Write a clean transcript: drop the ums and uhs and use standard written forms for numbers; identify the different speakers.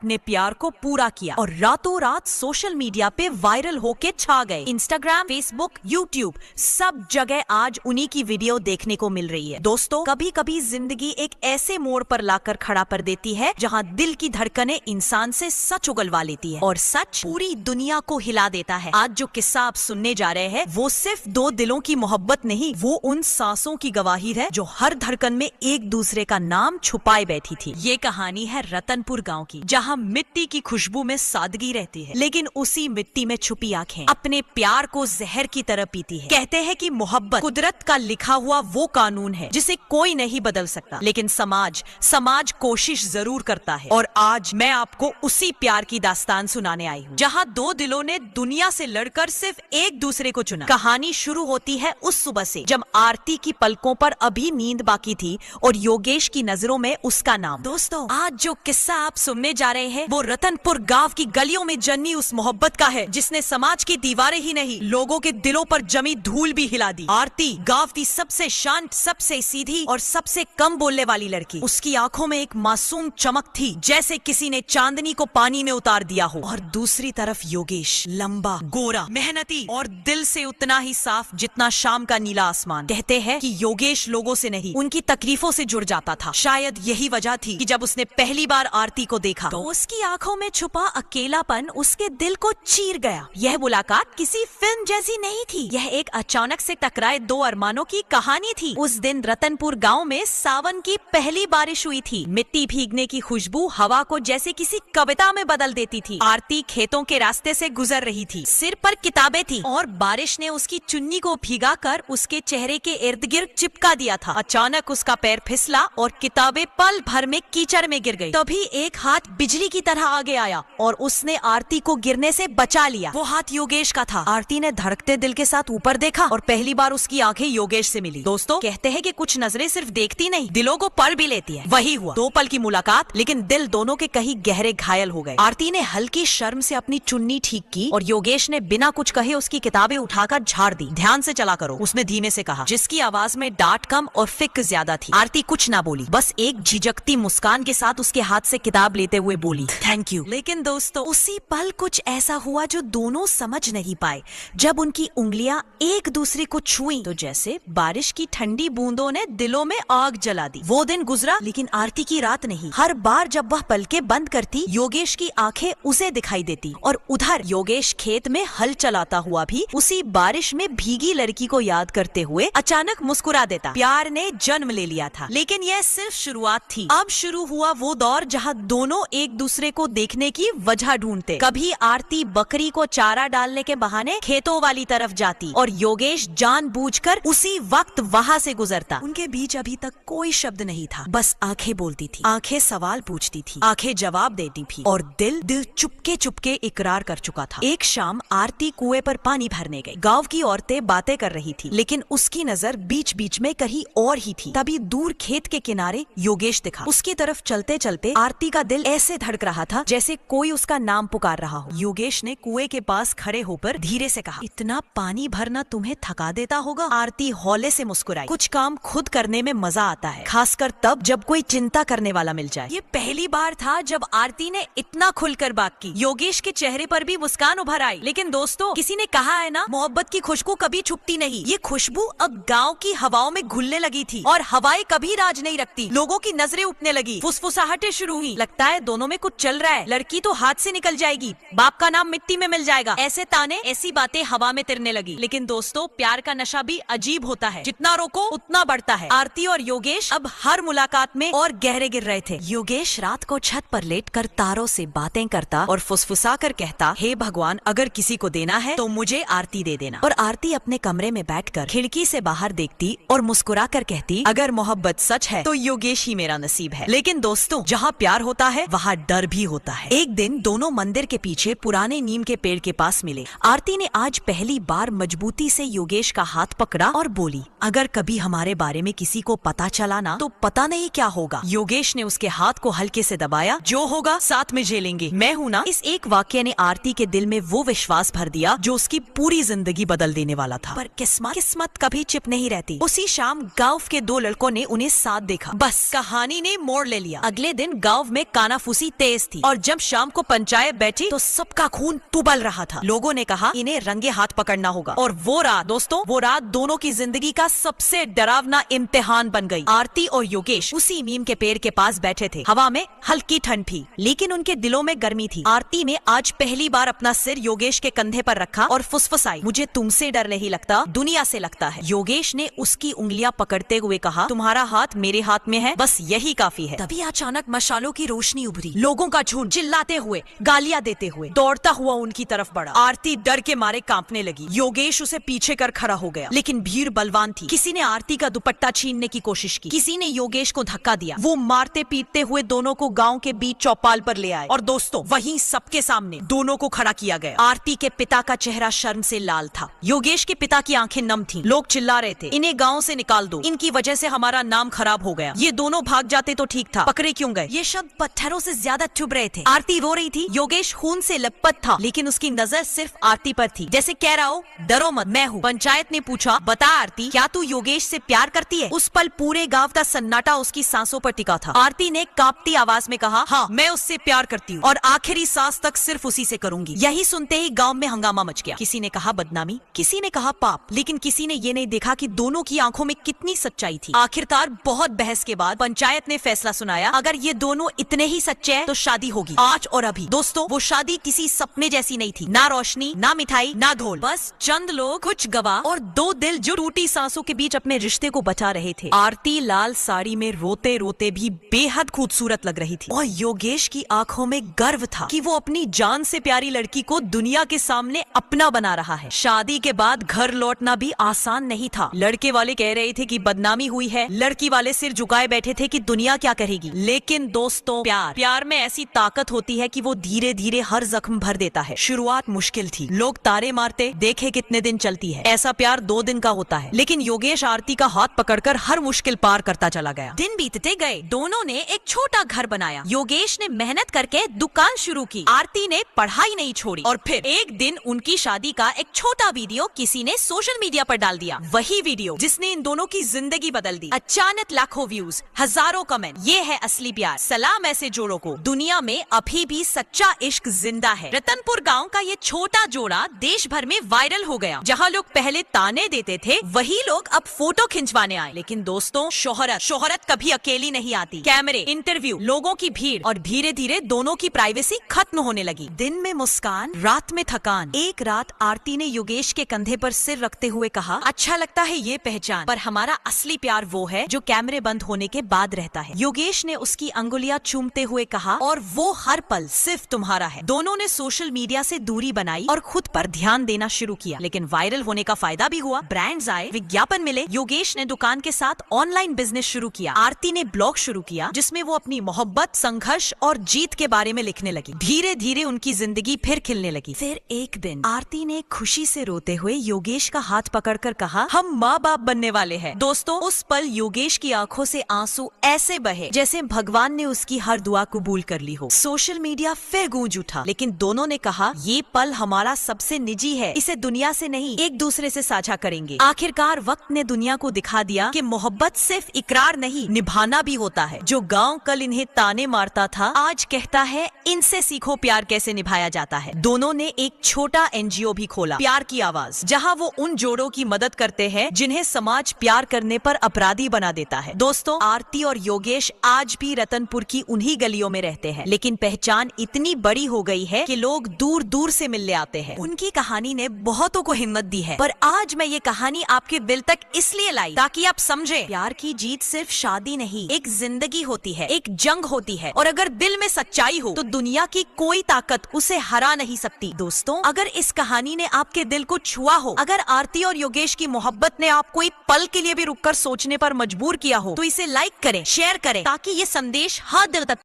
Speaker 1: ने प्यार को पूरा किया और रातों रात सोशल मीडिया पे वायरल होके छा गए। इंस्टाग्राम, फेसबुक, यूट्यूब सब जगह आज उन्हीं की वीडियो देखने को मिल रही है। दोस्तों, कभी कभी जिंदगी एक ऐसे मोड़ पर लाकर खड़ा कर देती है जहां दिल की धड़कनें इंसान से सच उगलवा लेती है और सच पूरी दुनिया को हिला देता है। आज जो किस्सा आप सुनने जा रहे हैं वो सिर्फ दो दिलों की मोहब्बत नहीं, वो उन सांसों की गवाही है जो हर धड़कन में एक दूसरे का नाम छुपाए बैठी थी। ये कहानी है रतनपुर गाँव की, जहाँ मिट्टी की खुशबू में सादगी रहती है, लेकिन उसी मिट्टी में छुपी आंखें अपने प्यार को जहर की तरह पीती है। कहते हैं कि मोहब्बत कुदरत का लिखा हुआ वो कानून है जिसे कोई नहीं बदल सकता, लेकिन समाज कोशिश जरूर करता है। और आज मैं आपको उसी प्यार की दास्तान सुनाने आई हूँ, जहाँ दो दिलों ने दुनिया से लड़कर सिर्फ एक दूसरे को चुना। कहानी शुरू होती है उस सुबह से जब आरती की पलकों पर अभी नींद बाकी थी और योगेश की नजरों में उसका नाम। दोस्तों, आज जो किस्सा आप सुनने जा रहे हैं वो रतनपुर गांव की गलियों में जन्मी उस मोहब्बत का है जिसने समाज की दीवारें ही नहीं, लोगों के दिलों पर जमी धूल भी हिला दी। आरती गांव की सबसे शांत, सबसे सीधी और सबसे कम बोलने वाली लड़की। उसकी आंखों में एक मासूम चमक थी, जैसे किसी ने चांदनी को पानी में उतार दिया हो। और दूसरी तरफ योगेश, लंबा, गोरा, मेहनती और दिल से उतना ही साफ जितना शाम का नीला आसमान। कहते हैं कि योगेश लोगों से नहीं, उनकी तकलीफों से जुड़ जाता था। शायद यही वजह थी कि जब उसने पहली बार आरती को देखा तो उसकी आंखों में छुपा अकेलापन उसके दिल को चीर गया। यह मुलाकात किसी फिल्म जैसी नहीं थी, यह एक अचानक से टकराए दो अरमानों की कहानी थी। उस दिन रतनपुर गांव में सावन की पहली बारिश हुई थी। मिट्टी भीगने की खुशबू हवा को जैसे किसी कविता में बदल देती थी। आरती खेतों के रास्ते से गुजर रही थी, सिर पर किताबें थी और बारिश ने उसकी चुन्नी को भिगाकर उसके चेहरे के इर्द गिर्द चिपका दिया था। अचानक उसका पैर फिसला और किताबें पल भर में कीचड़ में गिर गई। तभी एक हाथ बिजली की तरह आगे आया और उसने आरती को गिरने से बचा लिया। वो हाथ योगेश का था। आरती ने धड़कते दिल के साथ ऊपर देखा और पहली बार उसकी आंखें योगेश से मिली। दोस्तों, कहते हैं कि कुछ नजरें सिर्फ देखती नहीं, दिलों को पढ़ भी लेती है। वही हुआ, 2 पल की मुलाकात, लेकिन दिल दोनों के कहीं गहरे घायल हो गए। आरती ने हल्की शर्म से अपनी चुन्नी ठीक की और योगेश ने बिना कुछ कहे उसकी किताबें उठाकर झाड़ दी। ध्यान से चला करो, उसने धीमे से कहा, जिसकी आवाज में डांट कम और फिक्र ज्यादा थी। आरती कुछ ना बोली, बस एक झिझकती मुस्कान के साथ उसके हाथ से किताब लेते हुए बोली, थैंक यू। लेकिन दोस्तों, उसी पल कुछ ऐसा हुआ जो दोनों समझ नहीं पाए। जब उनकी उंगलियां एक दूसरे को छुई तो जैसे बारिश की ठंडी बूंदों ने दिलों में आग जला दी। वो दिन गुजरा, लेकिन आरती की रात नहीं। हर बार जब वह पलकें बंद करती, योगेश की आंखें उसे दिखाई देती और उधर योगेश खेत में हल चलाता हुआ भी उसी बारिश में भीगी लड़की को याद करते हुए अचानक मुस्कुरा देता। प्यार ने जन्म ले लिया था, लेकिन यह सिर्फ शुरुआत थी। अब शुरू हुआ वो दौर जहाँ दोनों एक दूसरे को देखने की वजह ढूंढते। कभी आरती बकरी को चारा डालने के बहाने खेतों वाली तरफ जाती और योगेश जानबूझकर उसी वक्त वहाँ से गुजरता। उनके बीच अभी तक कोई शब्द नहीं था, बस आंखें बोलती थी, आंखें सवाल पूछती थी, आंखें जवाब देती थी और दिल चुपके चुपके इकरार कर चुका था। एक शाम आरती कुएं पर पानी भरने गई। गांव की औरतें बातें कर रही थी, लेकिन उसकी नजर बीच बीच में कहीं और ही थी। तभी दूर खेत के किनारे योगेश दिखा। उसकी तरफ चलते चलते आरती का दिल ऐसे धड़क रहा था जैसे कोई उसका नाम पुकार रहा हो। योगेश ने कुएं के पास खड़े होकर धीरे से कहा, इतना पानी भरना तुम्हें थका देता होगा। आरती हौले से मुस्कुराई। कुछ काम खुद करने में मजा आता है, खासकर तब जब कोई चिंता करने वाला मिल जाए। ये पहली बार था जब आरती ने इतना खुलकर बात की। योगेश के चेहरे पर भी मुस्कान उभर आई। लेकिन दोस्तों, किसी ने कहा है ना, मोहब्बत की खुशबू कभी छुपती नहीं। ये खुशबू अब गाँव की हवाओं में घुलने लगी थी और हवाएं कभी राज नहीं रखती। लोगों की नजरें उठने लगी, फुसफुसाहटें शुरू हुई। लगता है दोनों में कुछ चल रहा है, लड़की तो हाथ से निकल जाएगी, बाप का नाम मिट्टी में मिल जाएगा। ऐसे ताने, ऐसी बातें हवा में तिरने लगी। लेकिन दोस्तों, प्यार का नशा भी अजीब होता है, जितना रोको उतना बढ़ता है। आरती और योगेश अब हर मुलाकात में और गहरे गिर रहे थे। योगेश रात को छत पर लेटकर तारों से बातें करता और फुसफुसा कर कहता, हे भगवान, अगर किसी को देना है तो मुझे आरती दे देना। और आरती अपने कमरे में बैठकर खिड़की से बाहर देखती और मुस्कुरा कर कहती, अगर मोहब्बत सच है तो योगेश ही मेरा नसीब है। लेकिन दोस्तों, जहाँ प्यार होता है वहाँ डर भी होता है। एक दिन दोनों मंदिर के पीछे पुराने नीम के पेड़ के पास मिले। आरती ने आज पहली बार मजबूती से योगेश का हाथ पकड़ा और बोली, अगर कभी हमारे बारे में किसी को पता चला ना तो पता नहीं क्या होगा। योगेश ने उसके हाथ को हल्के से दबाया। जो होगा साथ में झेलेंगे, मैं हूँ ना। इस एक वाक्य ने आरती के दिल में वो विश्वास भर दिया जो उसकी पूरी जिंदगी बदल देने वाला था। पर किस्मत कभी चिप नहीं रहती। उसी शाम गांव के दो लड़कों ने उन्हें साथ देखा। बस कहानी ने मोड़ ले लिया। अगले दिन गांव में कानाफूसी तेज थी और जब शाम को पंचायत बैठी तो सबका खून उबल रहा था। लोगों ने कहा इन्हें रंगे हाथ पकड़ना होगा। और वो रात दोस्तों, वो रात दोनों की जिंदगी का सबसे डरावना इम्तिहान बन गई। आरती और योगेश उसी नीम के पेड़ के पास बैठे थे। हवा में हल्की ठंड थी लेकिन उनके दिलों में गर्मी थी। आरती ने आज पहली बार अपना सिर योगेश के कंधे पर रखा और फुसफुसाई, मुझे तुमसे डर नहीं लगता, दुनिया से लगता है। योगेश ने उसकी उंगलियां पकड़ते हुए कहा, तुम्हारा हाथ मेरे हाथ में है, बस यही काफी है। तभी अचानक मशालों की रोशनी उभरी। लोगों का झुंड चिल्लाते हुए, गालियां देते हुए दौड़ता हुआ उनकी तरफ बढ़ा। आरती डर के मारे कांपने लगी। योगेश उसे पीछे कर खड़ा हो गया लेकिन भीड़ बलवान थी। किसी ने आरती का दुपट्टा छीनने की कोशिश की, किसी ने योगेश को धक्का दिया। वो मारते पीटते हुए दोनों को गांव के बीच चौपाल पर ले आए और दोस्तों वहीं सबके सामने दोनों को खड़ा किया गया। आरती के पिता का चेहरा शर्म से लाल था। योगेश के पिता की आंखें नम थीं। लोग चिल्ला रहे थे, इन्हें गांव से निकाल दो, इनकी वजह से हमारा नाम खराब हो गया। ये दोनों भाग जाते तो ठीक था, पकड़े क्यों गए? ये शब्द पत्थरों से ज्यादा चुभ रहे थे। आरती रो रही थी। योगेश खून से लथपथ था लेकिन उसकी नजर सिर्फ आरती पर थी, जैसे कह रहा हो डरो मत, मैं हूँ। पंचायत ने पूछा, बता आरती, क्या तू योगेश से प्यार करती है? उस पल पूरे गांव का सन्नाटा उसकी सांसों पर टिका था। आरती ने कांपती आवाज में कहा, हाँ मैं उससे प्यार करती हूँ और आखिरी सांस तक सिर्फ उसी से करूंगी। यही सुनते ही गांव में हंगामा मच गया। किसी ने कहा बदनामी, किसी ने कहा पाप, लेकिन किसी ने ये नहीं देखा कि दोनों की आंखों में कितनी सच्चाई थी। आखिरकार बहुत बहस के बाद पंचायत ने फैसला सुनाया, अगर ये दोनों इतने ही सच्चे हैं तो शादी होगी, आज और अभी। दोस्तों वो शादी किसी सपने जैसी नहीं थी, ना रोशनी, ना मिठाई, ना ढोल, बस चंद लोग, कुछ गवाह और दो दिल जो टूटी सांसों के बीच अपने रिश्ते को बचा रहे थे। आरती लाल साड़ी में रोते रोते भी बेहद खूबसूरत लग रही थी और योगेश की आंखों में गर्व था कि वो अपनी जान से प्यारी लड़की को दुनिया के सामने अपना बना रहा है। शादी के बाद घर लौटना भी आसान नहीं था। लड़के वाले कह रहे थे कि बदनामी हुई है, लड़की वाले सिर झुकाए बैठे थे कि दुनिया क्या कहेगी। लेकिन दोस्तों प्यार में ऐसी ताकत होती है कि वो धीरे धीरे हर जख्म भर देता है। शुरुआत मुश्किल थी, लोग तारे मारते, देखे कितने दिन चलती है। ऐसा प्यार 2 दिन का होता है लेकिन योगेश आरती का हाथ पकड़कर हर मुश्किल पार करता चला गया। दिन बीतते गए, दोनों ने एक छोटा घर बनाया। योगेश ने मेहनत करके दुकान शुरू की, आरती ने पढ़ाई नहीं छोड़ी और फिर एक दिन उनकी शादी का एक छोटा वीडियो किसी ने सोशल मीडिया पर डाल दिया। वही वीडियो जिसने इन दोनों की जिंदगी बदल दी। अचानक लाखों व्यूज, हजारों कमेंट, ये है असली प्यार। सलाम ऐसे जोड़ों को, दुनिया में अभी भी सच्चा इश्क जिंदा है। रतनपुर गांव का ये छोटा जोड़ा देश भर में वायरल हो गया। जहां लोग पहले ताने देते थे वही लोग अब फोटो खिंचवाने आए। लेकिन दोस्तों शोहरत कभी अकेली नहीं आती। कैमरे, इंटरव्यू, लोगों की भीड़ और धीरे धीरे दोनों की प्राइवेसी खत्म होने लगी। दिन में मुस्कान, रात में थकान। एक रात आरती ने योगेश के कंधे पर सिर रखते हुए कहा, अच्छा लगता है ये पहचान, पर हमारा असली प्यार वो है जो कैमरे बंद होने के बाद रहता है। योगेश ने उसकी अंगुलियां चूमते हुए कहा, और वो हर पल सिर्फ तुम्हारा है। दोनों ने सोशल मीडिया से दूरी बनाई और खुद पर ध्यान देना शुरू किया। लेकिन वायरल होने का फायदा भी हुआ, ब्रांड्स आए, विज्ञापन मिले। योगेश ने दुकान के साथ ऑनलाइन बिजनेस शुरू किया। आरती ने ब्लॉग शुरू किया जिसमें वो अपनी मोहब्बत, संघर्ष और जीत के बारे में लिखने लगी। धीरे धीरे उनकी जिंदगी फिर खिलने लगी। फिर एक दिन आरती ने खुशी से रोते हुए योगेश का हाथ पकड़कर कहा, हम माँ बाप बनने वाले हैं। दोस्तों उस पल योगेश की आंखों से आंसू ऐसे बहे जैसे भगवान ने उसकी हर दुआ कबूल कर ली हो। सोशल मीडिया फिर गूंज उठा लेकिन दोनों ने कहा, ये पल हमारा सबसे निजी है, इसे दुनिया से नहीं एक दूसरे से साझा करेंगे। आखिरकार वक्त ने दुनिया को दिखा दिया कि मोहब्बत सिर्फ इकरार नहीं, निभाना भी होता है। जो गांव कल इन्हें ताने मारता था आज कहता है, इनसे सीखो प्यार कैसे निभाया जाता है। दोनों ने एक छोटा एनजीओ भी खोला, प्यार की आवाज, जहां वो उन जोड़ों की मदद करते हैं जिन्हें समाज प्यार करने पर अपराधी बना देता है। दोस्तों आरती और योगेश आज भी रतनपुर की उन्हीं गलियों में रहते हैं लेकिन पहचान इतनी बड़ी हो गई है कि लोग दूर दूर से मिलने आते हैं। उनकी कहानी ने बहुतों को हिम्मत दी है, पर आज मैं ये कहानी आपके दिल तक इसलिए लाई ताकि आप समझे, प्यार की जीत सिर्फ शादी नहीं, एक जिंदगी होती है, एक जंग होती है और अगर दिल में सच्चाई हो तो दुनिया की कोई ताकत उसे हरा नहीं सकती। दोस्तों अगर इस कहानी ने आपके दिल को छुआ हो, अगर आरती और योगेश की मोहब्बत ने आपको एक पल के लिए भी रुककर सोचने पर मजबूर किया हो तो इसे लाइक करें, शेयर करें ताकि ये संदेश हर दिल तक